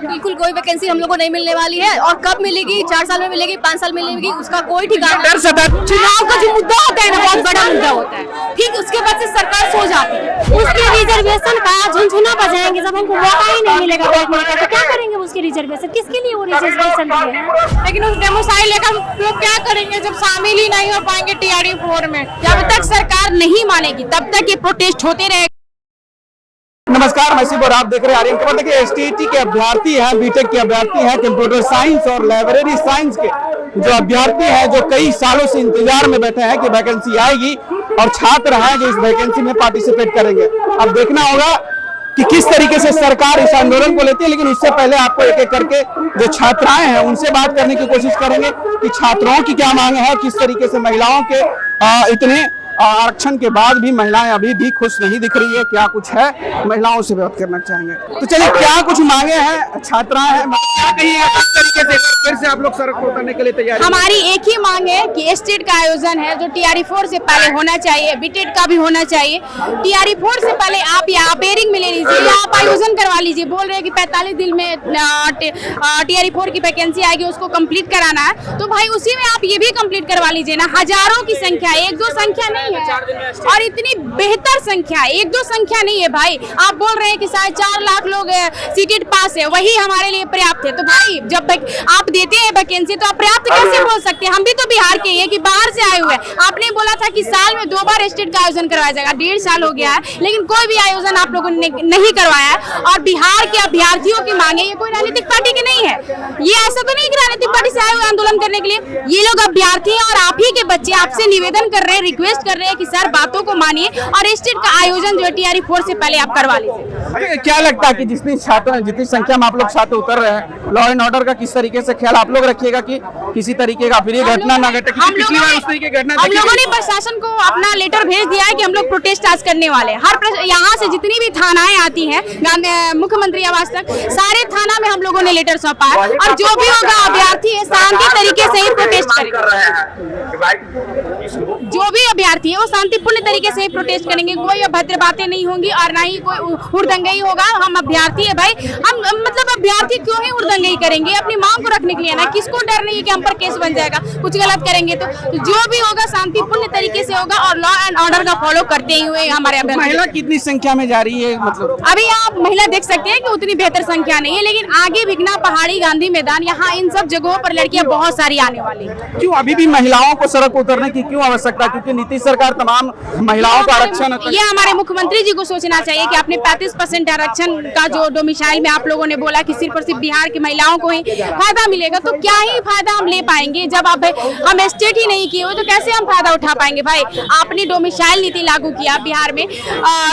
बिल्कुल कोई वैकेंसी हम लोग को नहीं मिलने वाली है। और कब मिलेगी, 4 साल में मिलेगी, 5 साल में मिलेगी, उसका कोई ठिकाना डर सता चुनाव का जो मुद्दा होता है ना, बहुत बड़ा मुद्दा होता है। ठीक उसके बाद से सरकार सो जाती है। उसके रिजर्वेशन का झुनझुना बजाएंगे जब हमको मौका ही नहीं मिलेगा बैठने का, तो क्या करेंगे उसके रिजर्वेशन? किसके लिए वो रिजर्वेशन दिए हैं? लेकिन उस डेमोसाइल लेकर हम लोग क्या करेंगे जब शामिल ही नहीं हो पाएंगे टीआरडी 4 में। जब तक सरकार नहीं मानेगी तब तक ये प्रोटेस्ट होते रहेगा। नमस्कार, मैं शिव और आप देख रहे हैं आर्यन खबर। देखिए, एसटीईटी के अभ्यर्थी हैं, बीटेक के अभ्यर्थी हैं, कंप्यूटर साइंस और लाइब्रेरी साइंस के जो अभ्यर्थी हैं, जो कई सालों से इंतजार में बैठे हैं कि वैकेंसी आएगी और छात्र हैं जो इस वैकेंसी में पार्टिसिपेट करेंगे। अब देखना होगा कि किस तरीके से सरकार इस आंदोलन को लेती है। लेकिन उससे पहले आपको एक एक करके जो छात्राएं हैं उनसे बात करने की कोशिश करेंगे कि छात्राओं की क्या मांग है, किस तरीके से महिलाओं के इतने आरक्षण के बाद भी महिलाएं अभी भी खुश नहीं दिख रही है, क्या कुछ है, महिलाओं से बात करना चाहेंगे। तो चलिए, क्या कुछ मांगे हैं छात्राएं हैं, क्या कहिए किस तरीके से फिर से आप लोग सड़क पर उतरने के लिए तैयार? हमारी एक ही मांग है कि एसटेट का आयोजन है जो टीआरडी 4 से पहले होना चाहिए, बीटेट का भी होना चाहिए। टीआरडी 4 से पहले आप यहाँ बेरिंग में ले लीजिए, आप आयोजन करवा लीजिए। बोल रहे हैं कि 45 दिन में टीआरडी 4 की वैकेंसी आएगी, उसको कंप्लीट कराना है, तो भाई उसी में आप ये भी कंप्लीट करवा लीजिए ना। हजारों की संख्या, 1-2 संख्या नहीं है, और इतनी बेहतर संख्या, 1-2 संख्या नहीं है भाई। आप बोल रहे हैं कि 4.5 लाख लोग सीटेड पास है, वही हमारे लिए पर्याप्त है। तो भाई जब आप देते हैं वैकेंसी तो आप पर्याप्त कैसे बोल सकते हैं? हम भी तो बिहार के हैं कि बाहर से आए हुए हैं। आपने बोला था कि साल में 2 बार स्टेट का आयोजन करवाया जाएगा, 1.5 साल हो गया है, लेकिन कोई भी आयोजन आप लोगों ने नहीं करवाया है। और बिहार के अभ्यर्थियों की मांगे ये कोई राजनीतिक पार्टी की नहीं है। ये ऐसा तो नहीं कि राजनीतिक पार्टी से आए हुए आंदोलन करने के लिए। ये लोग अभ्यर्थी हैं और आप ही के बच्चे आपसे निवेदन कर रहे हैं, रिक्वेस्ट कर रहे हैं कि सर बातों को मानिए और स्टेट का आयोजन जो है टीआरडी 4 से पहले आप करवा लीजिए। क्या लगता है कि जितनी संख्या में आप लोग छात्र उतर रहे हैं, लॉ एंड ऑर्डर का किस तरीके से ख्याल आप लोग रखिएगा कि किसी तरीके का फिर ये घटना ना घटे? हम लोगों ने प्रशासन को अपना लेटर भेज दिया है कि हम लोग प्रोटेस्ट आज करने वाले हैं। हर यहाँ से जितनी भी थानाएं आती हैं, मुख्यमंत्री आवास तक, सारे थाना में हम लोगों ने लेटर सौंपा है। और जो भी होगा अभ्यर्थी है शांति तरीके से ही प्रोटेस्ट करेंगे। जो भी अभ्यर्थी है वो शांतिपूर्ण तरीके से ही प्रोटेस्ट करेंगे, कोई अभद्र बातें नहीं होंगी और ना ही कोई हुड़दंगई होगा। हम अभ्यर्थी है भाई, हम मतलब अभ्यर्थी क्यों ही हुड़दंगई करेंगे? अपनी मांग को रखने के लिए ना। किसको डर नहीं है कि हम पर केस बन जाएगा कुछ गलत करेंगे तो जो भी होगा शांतिपूर्ण तरीके से होगा और लॉ एंड ऑर्डर का फॉलो करते हुए हमारे अभ्यर्थी। महिला कितनी संख्या में जा रही है? मतलब अभी आप महिला देख सकते हैं कि उतनी बेहतर संख्या नहीं है, लेकिन आगे बिगना, पहाड़ी, गांधी मैदान, यहाँ इन सब जगहों पर लड़कियां बहुत सारी आने वाली है। क्यों अभी भी महिलाओं को सड़क उतरने की क्यों आवश्यकता? क्योंकि नीतीश सरकार तमाम महिलाओं का आरक्षण, ये हमारे मुख्यमंत्री जी को सोचना चाहिए कि आपने 35% आरक्षण का जो डोमिसाइल में आप लोगों ने बोला कि सिर्फ और सिर्फ बिहार की महिलाओं को ही फायदा मिलेगा, तो क्या ही फायदा हम ले पाएंगे जब आप हम स्टेट ही नहीं किए हो, तो कैसे हम फायदा उठा पाएंगे? भाई आपने डोमिसाइल नीति लागू किया बिहार में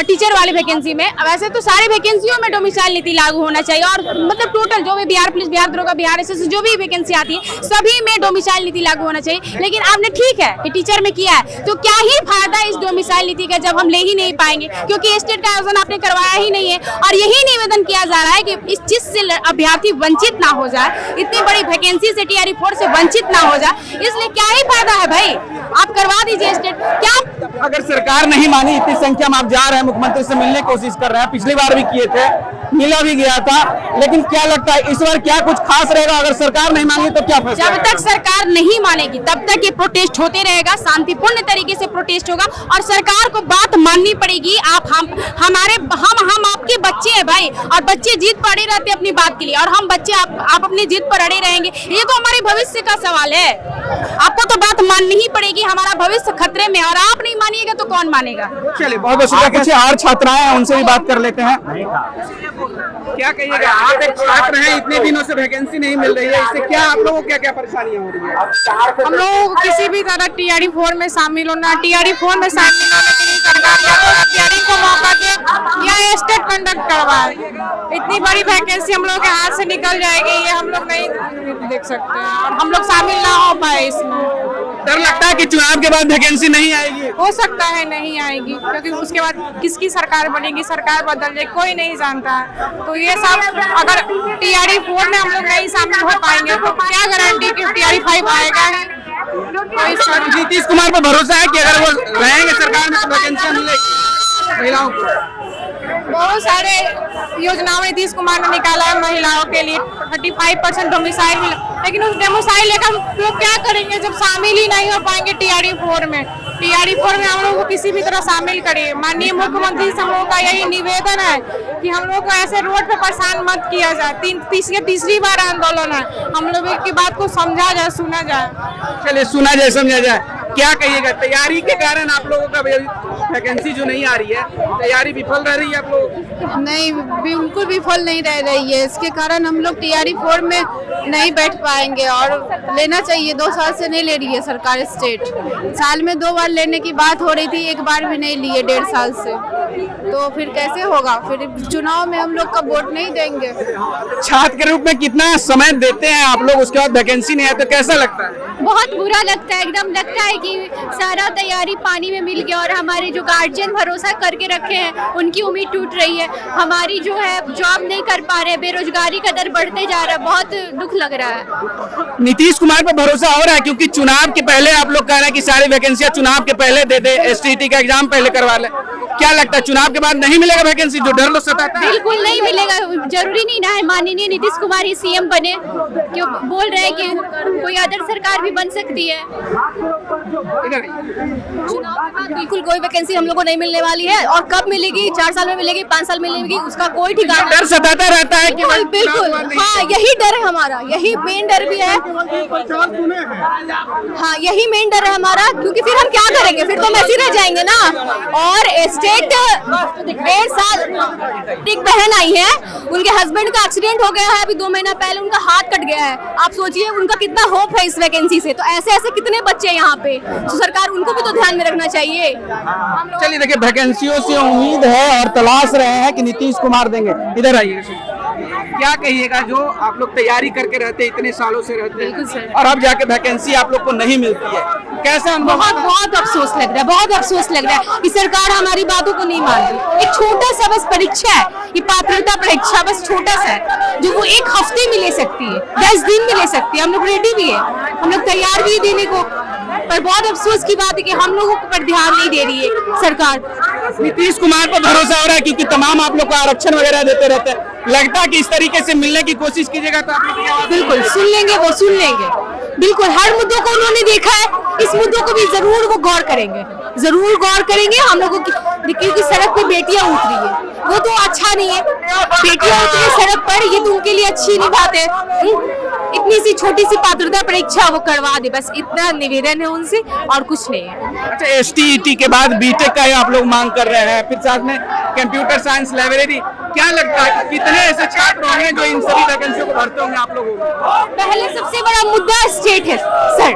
टीचर वाली वैकेंसी में, वैसे तो सारी वैकेंसियों में डोमिसाइल नीति लागू होना चाहिए। और मतलब टोटल जो भी बिहार पुलिस, बिहार दरोगा, बिहार एसएससी जो भी वैकेंसी आती है सभी में डोमिसाइल नीति लागू होना चाहिए। लेकिन आपने ठीक है कि टीचर में किया है, तो क्या ही फायदा इस डोमिसाइल नीति का जब हम ले ही नहीं पाएंगे, क्योंकि स्टेट का आयोजन आपने करवाया ही नहीं है। और यही निवेदन किया जा रहा है कि इस चीज से अभ्यर्थी वंचित ना हो जाए, इतनी बड़ी वैकेंसी से टीआरडी 4 से वंचित ना हो जाए, इसलिए क्या ही फायदा है भाई? आप करवा दीजिए स्टेट। क्या अगर सरकार नहीं मानी, इतनी संख्या में आप जा रहे हैं, मुख्यमंत्री से मिलने की कोशिश कर रहे हैं, पिछली बार भी किए थे, मिला भी गया था, लेकिन क्या लगता है इस बार क्या कुछ खास रहेगा? अगर सरकार नहीं मांगी तो क्या फैसला? जब तक सरकार नहीं मानेगी तब तक ये प्रोटेस्ट होते रहेगा, शांतिपूर्ण तरीके से प्रोटेस्ट होगा और सरकार को बात माननी पड़ेगी। आप हम आपके बच्चे हैं भाई, और बच्चे जीत पर अड़े रहते हैं अपनी बात के लिए, और हम बच्चे आप अपनी जीत पर अड़े रहेंगे, ये तो हमारे भविष्य का सवाल है। आपको तो बात माननी ही पड़ेगी, हमारा भविष्य खतरे में, और आप नहीं मानिएगा तो कौन मानेगा? चलिए, बहुत बहुत शुक्रिया। कुछ और छात्राएं हैं, उनसे भी बात कर लेते हैं। क्या कहिएगा, आप एक छात्र हैं, इतने दिनों से वैकेंसी नहीं मिल रही है, इससे क्या आप लोगों को क्या परेशानियां हो रही है? हम लोग किसी भी तरह टीआरडी 4 में शामिल होना, टीआरडी 4 में शामिल होने के लिए सरकार या तो टीआरडी को मौका दे या स्टेट कंडक्ट करवाए। इतनी बड़ी वैकेंसी हम लोग के हाथ से निकल जाएगी, ये हम लोग नहीं देख सकते हैं और हम लोग शामिल ना हो पाए इसमें। डर लगता है कि चुनाव के बाद वैकेंसी नहीं आएगी? हो सकता है नहीं आएगी, क्योंकि उसके बाद किसकी सरकार बनेगी, सरकार बदल जाए, कोई नहीं जानता है। तो ये सब अगर टीआरडी 4 में हम लोग नहीं शामिल हो पाएंगे तो क्या गारंटी कि टीआरडी 5 आएगा? नीतीश कुमार पर भरोसा है कि अगर वो रहेंगे सरकार में तो वैकेंसी मिलेगी महिलाओं को? बहुत सारे योजनाओं नीतीश कुमार ने निकाला है महिलाओं के लिए 35% डोमिसाइल मिला, लेकिन उस डोमिसाइल लेकर हम लोग क्या करेंगे जब शामिल ही नहीं हो पाएंगे TRE-4 में। TRE-4 में हम लोग को किसी भी तरह शामिल करिए। माननीय मुख्यमंत्री से हम लोगों का यही निवेदन है कि हम लोग को ऐसे रोड पे परेशान मत किया जाए। तीसरी बार आंदोलन है, हम लोग की बात को समझा जाए, सुना जाए। चलिए सुना जाए, समझा जाए, क्या कहिएगा? तैयारी के कारण आप लोगों का वैकेंसी जो नहीं आ रही है, तैयारी विफल रह रही है आप लोग? नहीं, बिल्कुल विफल नहीं रह रही है। इसके कारण हम लोग TRE-4 में नहीं बैठ पाएंगे और लेना चाहिए। 2 साल से नहीं ले रही है सरकार स्टेट। साल में 2 बार लेने की बात हो रही थी, एक बार भी नहीं लिए 1.5 साल से। तो फिर कैसे होगा? फिर चुनाव में हम लोग का वोट नहीं देंगे। छात्र के रूप में कितना समय देते हैं आप लोग, उसके बाद वैकेंसी नहीं है तो कैसा लगता है? बहुत बुरा लगता है, एकदम लगता है कि सारा तैयारी पानी में मिल गया और हमारे जो गार्जियन भरोसा करके रखे हैं उनकी उम्मीद टूट रही है। हमारी जो है जॉब नहीं कर पा रहे, बेरोजगारी का दर बढ़ते जा रहा है, बहुत दुख लग रहा है। नीतीश कुमार पर भरोसा हो रहा है? क्योंकि चुनाव के पहले आप लोग कह रहे हैं कि सारी वैकेंसियां चुनाव के पहले दे दे, STT का एग्जाम पहले करवा ले। क्या लगता है चुनाव के बाद नहीं मिलेगा वैकेंसी, जो डर लोग सताता है? बिल्कुल नहीं मिलेगा, जरूरी नहीं ना है माननीय नीतीश कुमार ही CM बने। क्यों बोल रहे हैं कि कोई अदर सरकार भी बन सकती है। चुनाव के बाद बिल्कुल कोई वैकेंसी हम लोग को नहीं मिलने वाली है। और कब मिलेगी? 4 साल में मिलेगी, 5 साल में मिलेगी, उसका कोई ठिकाना। डर सताता रहता है कि बिल्कुल, हाँ, यही डर है हमारा, यही मेन डर भी है। हाँ, यही मेन डर है हमारा, क्योंकि फिर हम क्या करेंगे? फिर तो मैसी रह जाएंगे ना। और स्टेट 1.5 साल, एक बहन आई है, उनके हस्बैंड का एक्सीडेंट हो गया है, अभी 2 महीना पहले उनका हाथ कट गया है। आप सोचिए उनका कितना होप है इस वैकेंसी से। तो ऐसे ऐसे कितने बच्चे यहाँ पे, तो सरकार उनको भी तो ध्यान में रखना चाहिए। चलिए देखिए, वैकेंसियों से उम्मीद है और तलाश रहे हैं कि नीतीश कुमार देंगे। इधर आइए, क्या कहिएगा? जो आप लोग तैयारी करके रहते हैं, इतने सालों से रहते हैं, और अब जाके वैकेंसी आप लोग को नहीं मिलती है, कैसा अनुभव? बहुत अफसोस लग रहा है, बहुत अफसोस लग रहा है कि सरकार हमारी बातों को नहीं मान रही। एक छोटा सा बस परीक्षा है, ये पात्रता परीक्षा बस छोटा सा है, जो वो 1 हफ्ते में ले सकती है, 10 दिन में ले सकती है। हम लोग रेडी भी है, हम लोग तैयार भी है देने को, पर बहुत अफसोस की बात है कि हम लोगों पर ध्यान नहीं दे रही है सरकार। नीतीश कुमार पर भरोसा हो रहा है क्योंकि तमाम आप लोग को आरक्षण वगैरह देते रहते हैं, लगता है कि इस तरीके से मिलने की कोशिश कीजिएगा तो आप लोग की आवाज बिल्कुल सुन लेंगे, वो सुन लेंगे। बिल्कुल हर मुद्दों को उन्होंने देखा है, इस मुद्दों को भी जरूर वो गौर करेंगे, जरूर गौर करेंगे। हम लोगों की, क्योंकि सड़क पे बेटियां उतरी है, वो तो अच्छा नहीं है। बेटियां उतरी सड़क पर, ये तो उनके लिए अच्छी नहीं बात है। इतनी सी छोटी सी पात्रता परीक्षा वो करवा दे, बस इतना निवेदन है उनसे, और कुछ नहीं है। अच्छा, STET के बाद BTech का आप लोग मांग कर रहे हैं, फिर साथ में कंप्यूटर साइंस लाइब्रेरी, क्या लगता है कितने ऐसे छात्र होंगे जो इन सभी वैकेंसियों को भरते होंगे आप लोगों को? पहले सबसे बड़ा मुद्दा स्टेट है सर,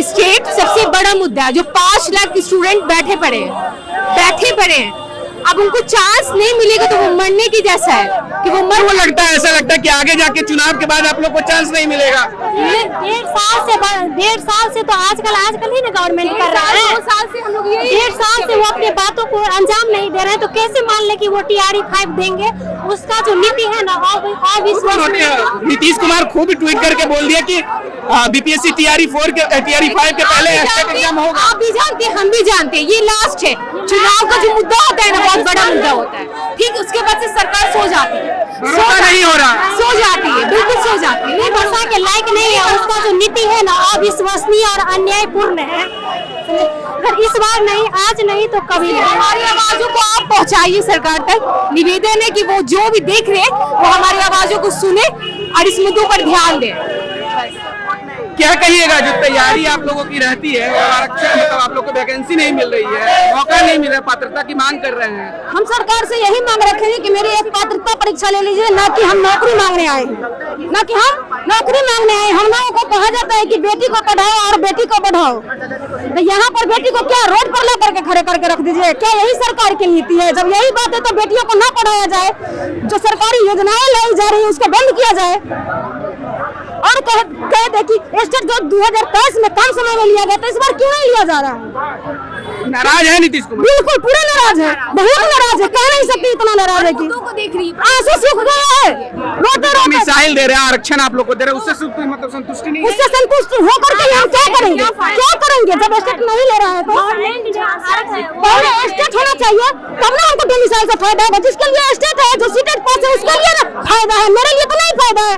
स्टेट सबसे बड़ा मुद्दा है। जो 5 लाख स्टूडेंट बैठे पड़े हैं, अब उनको चांस नहीं मिलेगा तो वो मरने की जैसा है कि वो मर। वो लगता है, ऐसा लगता है कि आगे जाके चुनाव के बाद आप लोग को चांस नहीं मिलेगा। 1.5 साल से तो आजकल ही ना गवर्नमेंट कर रहा है। 2 साल से हम लोग 1.5 साल से वो अपने बातों को अंजाम नहीं दे रहे हैं, तो कैसे मान ले कि वो TRE-5 देंगे? उसका जो नीति है ना, अविश्वास। नीतीश कुमार खुद ट्वीट करके बोल दिया कि BPSC TRE-5 के पहले एग्जाम होगा। आप भी जानते हैं, हम भी जानते हैं, ये लास्ट है। चुनाव का जो मुद्दा होता है ना, बहुत बड़ा मुद्दा होता है। ठीक, उसके बाद से सरकार सो जाती है, नहीं हो रहा, सो जाती है, बिल्कुल सो जाती है। भरोसा के लायक नहीं है। उसका जो नीति है ना, अविश्वसनीय और अन्यायपूर्ण है। अगर इस बार नहीं, आज नहीं तो कभी नहीं। हमारी आवाजों को आप पहुंचाइए सरकार तक। निवेदन है कि वो जो भी देख रहे वो हमारी आवाजों को सुने और इस मुद्दों पर ध्यान दें। क्या कहिएगा? जो तैयारी आप लोगों की रहती है और आरक्षण, मतलब आप लोग को वैकेंसी नहीं मिल रही है, मौका नहीं मिल रहा, पात्रता की मांग कर रहे हैं, हम सरकार से यही मांग रखे हैं कि मेरी एक पात्रता परीक्षा ले लीजिए, ना कि हम नौकरी मांगने आए हैं, ना कि हम नौकरी मांगने आए। हम लोगों को कहा जाता है कि बेटी को पढ़ाओ और बेटी को बढ़ाओ, तो यहाँ पर बेटी को क्या रोड पर ला करके खड़े करके रख दीजिए? क्या यही सरकार की नीति है? जब यही बात है तो बेटियों को ना पढ़ाया जाए, जो सरकारी योजनाएं लाई जा रही है उसको बंद किया जाए, और कह दे कि स्टेट जो 2023 में कम समय में लिया गया था, इस बार क्यों नहीं लिया जा रहा है? नाराज है नीतीश कुमार? बिल्कुल पूरा नाराज है, बहुत नाराज है, कह नहीं सकती इतना नाराज है कि को देख रही आंसू सूख गए हैं, रोते रोते। डोमिसाइल दे रहे हैं, आरक्षण आप लोग को दे रहे हैं, उससे मतलब संतुष्टि नहीं है? उससे संतुष्ट होकर के हम क्या करेंगे? क्या करेंगे जब स्टेट नहीं ले रहा है तो? पहले स्टेट होना चाहिए तब ना हमको डोमिसाइल से फायदा होगा। जिसके लिए स्टेट है, जो सीटेड पास है, उसके लिए ना फायदा है, मेरे लिए तो नहीं फायदा है।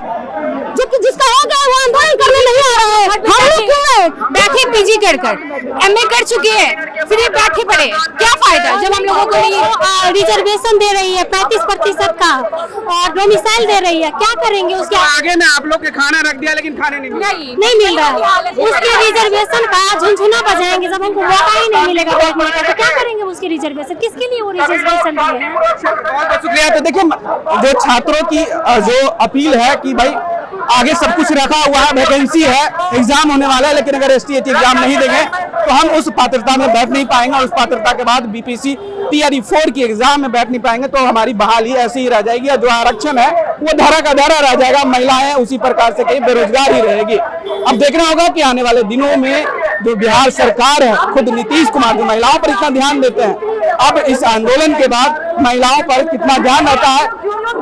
जो जिसका हो गया वो आंदोलन करने नहीं आ रहा है। हम लोग क्यों है? बैठे पीजी कर एमए कर चुके हैं, फिर ये बैठे पड़े, क्या फायदा जब हम लोगों को नहीं। रिजर्वेशन दे रही है 35% का और डोमिसाइल दे रही है, क्या करेंगे उसके? आगे में आप लोग के खाना रख दिया लेकिन खाने नहीं मिला। नहीं मिल रहा है उसके रिजर्वेशन का झुनझुना बजाएंगे जब हमको मौका ही नहीं मिलेगा बैठने का, तो क्या करेंगे उसके रिजर्वेशन? किसके लिए वो रिजर्वेशन दिए हैं? बहुत शुक्रिया। तो देखिए जो छात्रों की जो अपील है कि भाई आगे सब कुछ रखा हुआ है, वैकेंसी है, एग्जाम होने वाला है, लेकिन अगर एसटी/एटी एग्जाम नहीं देंगे तो हम उस पात्रता में बैठ नहीं पाएंगे और उस पात्रता के बाद बीपीसी टीआरई 4 की एग्जाम में बैठ नहीं पाएंगे तो हमारी बहाली ऐसे ही रह जाएगी। और जो आरक्षण है वो धरा का धरा रह जाएगा, महिलाएं उसी प्रकार से कहीं बेरोजगार ही रहेगी। अब देखना होगा कि आने वाले दिनों में जो बिहार सरकार है, खुद नीतीश कुमार जो महिलाओं पर इतना ध्यान देते हैं, अब इस आंदोलन के बाद महिलाओं पर कितना ध्यान रहता है।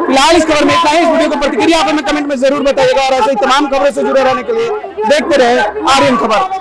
फिलहाल इस खबर में इतना ही। इस वीडियो को प्रतिक्रिया आप हमें कमेंट में जरूर बताइएगा और ऐसे ही तमाम खबरों से जुड़े रहने के लिए देखते रहे आर्यन खबर।